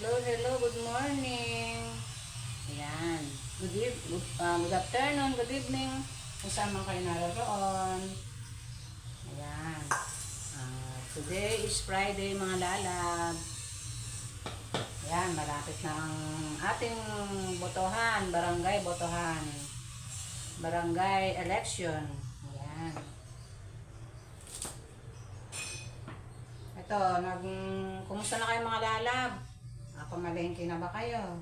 Hello, hello, good morning. Ayan. Good afternoon, good evening. Kung saan man kayo naroon. Ayan. Today is Friday mga lalab. Ayan, malapit na ang ating botohan, barangay botohan. Barangay election. Ayan. Ito, kumusta na kayo mga lalab? Pamalengke na ba kayo?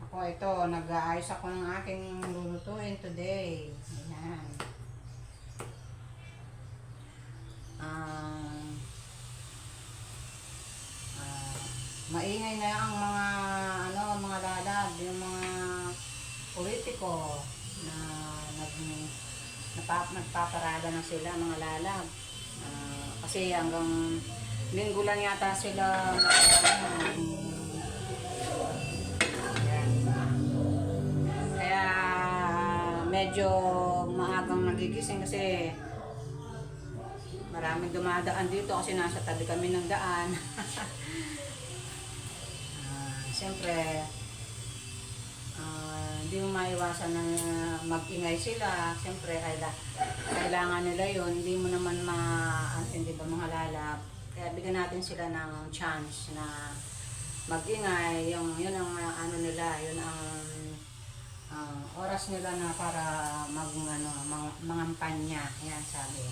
Ako ito, nag-aayos ako ng aking lulutuin today. Ayan. Maingay na ang mga lalab, yung mga politiko na nagpaparada na sila mga lalab. Kasi hanggang linggo lang yata sila ayan. Kaya medyo maagang nagigising kasi maraming dumadaan dito kasi nasa tabi kami ng daan. Siyempre hindi mo maiwasan na mag-ingay sila. Siyempre kailangan nila yon. Hindi mo naman ma-antindi ba mga lalab. Kaya bigyan natin sila ng chance na mag-ingay. Yun ang nila, yun ang oras nila na para mangampanya. Yan sabi.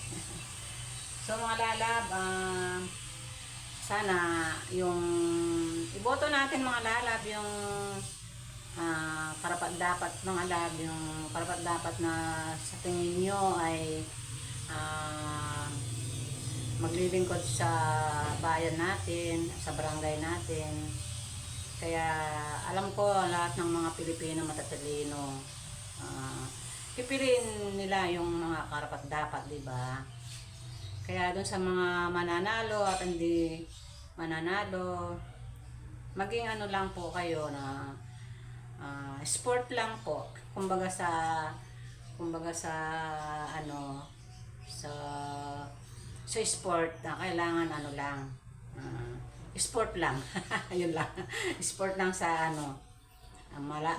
So mga lalab, sana yung iboto natin mga lalab yung karapat-dapat mga lalab, yung karapat-dapat na sa tingin nyo ay maglilingkod sa bayan natin, sa barangay natin. Kaya alam ko lahat ng mga Pilipino matatalino, pipiliin nila yung mga karapat-dapat, di ba? Kaya doon sa mga mananalo at hindi mananalo, maging lang po kayo na sport lang po. Kumbaga sa sport na kailangan lang. Sport lang. Yun lang. Sport lang sa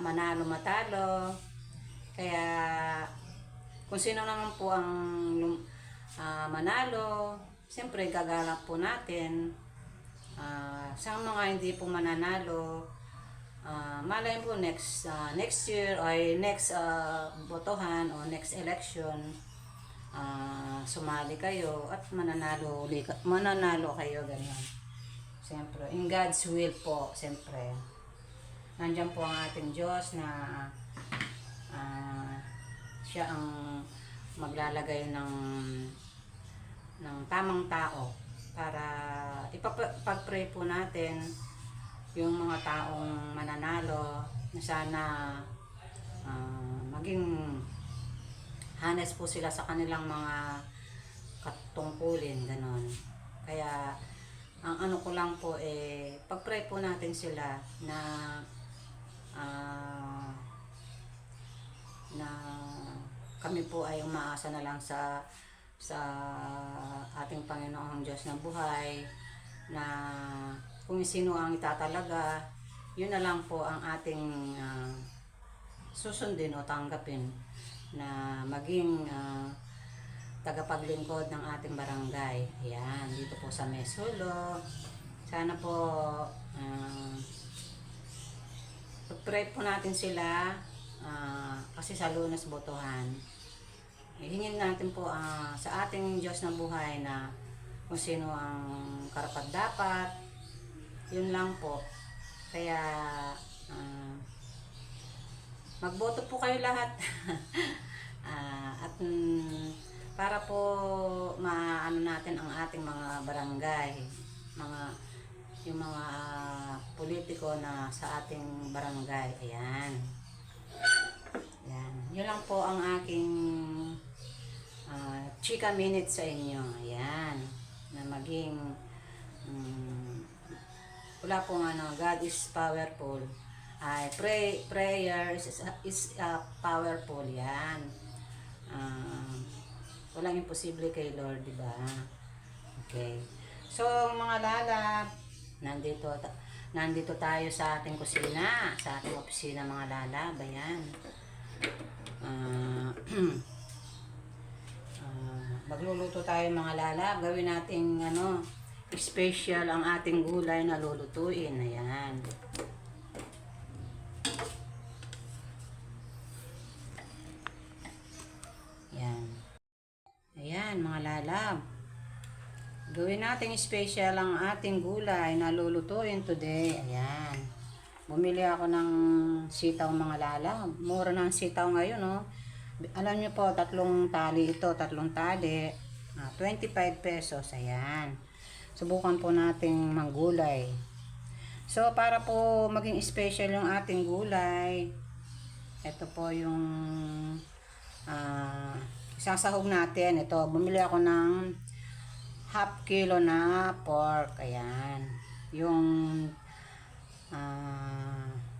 manalo matalo. Kaya kung sino naman po ang manalo, siyempre gagalak po natin. Sa mga hindi po mananalo, malay po next year or next botohan o next election, sumali kayo at mananalo kayo, ganyan. Siyempre, in God's will po, siyempre. Nandiyan po ang ating Diyos na siya ang maglalagay ng tamang tao para ipag-pray po natin yung mga taong mananalo na sana maging honest po sila sa kanilang mga katungkulin, ganon. Kaya ang ko lang po pag-pray po natin sila na kami po ay umaasa na lang sa ating Panginoong Diyos na buhay, na kung sino ang itatalaga, yun na lang po ang ating susundin o tanggapin na maging tagapaglingkod ng ating barangay. Ayan, dito po sa Mesulo. Sana po pag-pray po natin sila kasi sa Lunes botohan. Hingin natin po sa ating Diyos na buhay na kung sino ang karapat-dapat. Yun lang po. Kaya magboto po kayo lahat. At para po maano natin ang ating mga barangay, yung mga politiko na sa ating barangay. Ayan. Ayan. Yun lang po ang aking chika minute sa inyo. Ayan. Na maging wala pong God is powerful. Prayer is powerful. Yan. Walang imposible kay Lord, di ba? Okay. So, mga lalab, nandito Nandito tayo sa ating kusina, sa ating opisina mga lalab. Ayan. Ah, magluluto tayo mga lalab. Gawin nating special ang ating gulay na lulutuin. Ayan. Ayan. Ayan mga lalab. Gawin nating special ang ating gulay na lulutuin today. Ayan. Bumili ako ng sitaw mga lalab. Mura ng sitaw ngayon, no? Alam nyo po, 3 tali ito. 3 tali. 25 pesos. Ayan. Subukan po nating manggulay. So, para po maging special yung ating gulay, ito po yung sasahog natin. Ito, bumili ako ng half kilo na pork. Ayan. Yung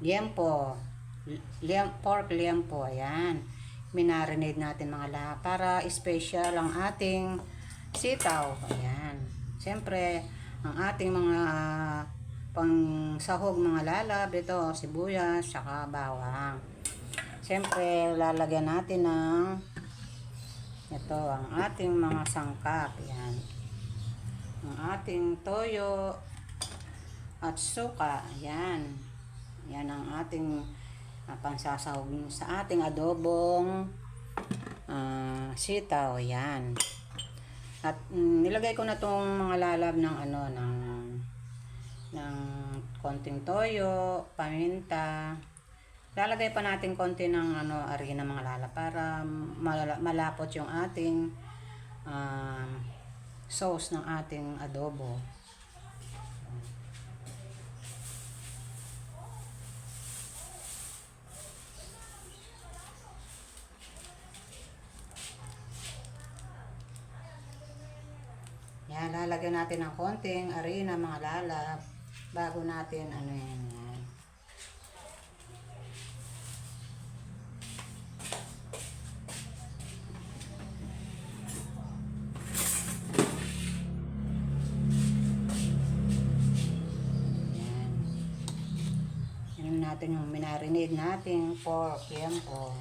liempo. Pork liempo. Ayan. Minarinate natin mga lalab para special ang ating sitaw. Ayan. Siyempre, ang ating mga pang sahog mga lalab, ito, sibuyas, saka bawang. Siyempre, lalagyan natin ng ito, ang ating mga sangkap. Ayan. Ang ating toyo at suka. Ayan. Yan ang ating pansasahog sa ating adobong sitaw. Ayan. At nilagay ko na tong mga lalab ng ng konting toyo, paminta. Lalagay pa natin konti ng arena mga lalab para malapot yung ating sauce ng ating adobo. Yan, lalagyan natin ng konting arena mga lalab bago natin yan. Natin yung minarinade natin pork. Yan po.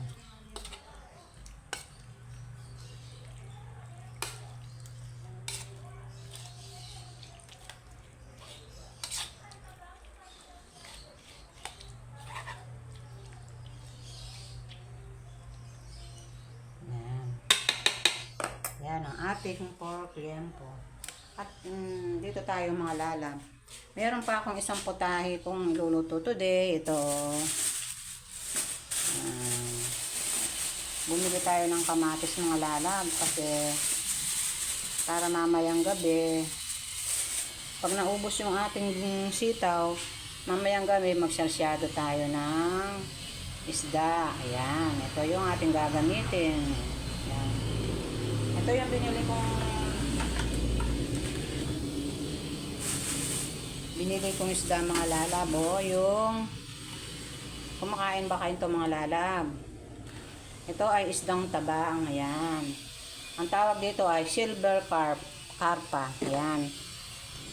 Yan. Yan ang ating pork. Yan po. At dito tayo mga lalab. Meron pa akong isang putahe kung iluluto today. Ito. Bumili tayo ng kamatis mga lalab kasi para mamayang gabi, pag naubos yung ating sitaw, mamayang gabi magsalsyado tayo ng isda. Ayan. Ito yung ating gagamitin. Ayan. Ito yung binili kong isda mga lalab. Yung kumakain ba kayo ito mga lalab? Ito ay isdang tabang. Ayan. Ang tawag dito ay silver carpa. Ayan.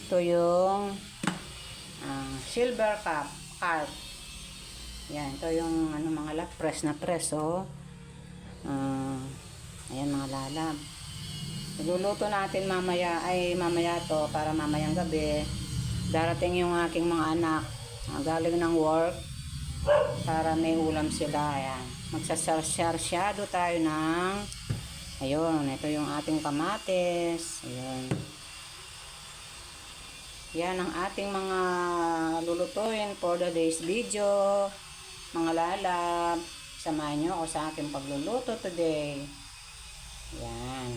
Ito yung silver carp. Ayan. Ito yung mga press na press. Ayan mga lalab. Iluluto natin mamaya to para mamayang gabi. Darating yung aking mga anak galing ng work para may ulam sila. Ayan. Magsasarsyado tayo ng ayun, ito yung ating kamatis. Ayun. Yan ang ating mga lulutuin for the day's video. Mga lalab, samahan nyo ako sa aking pagluluto today. Yan.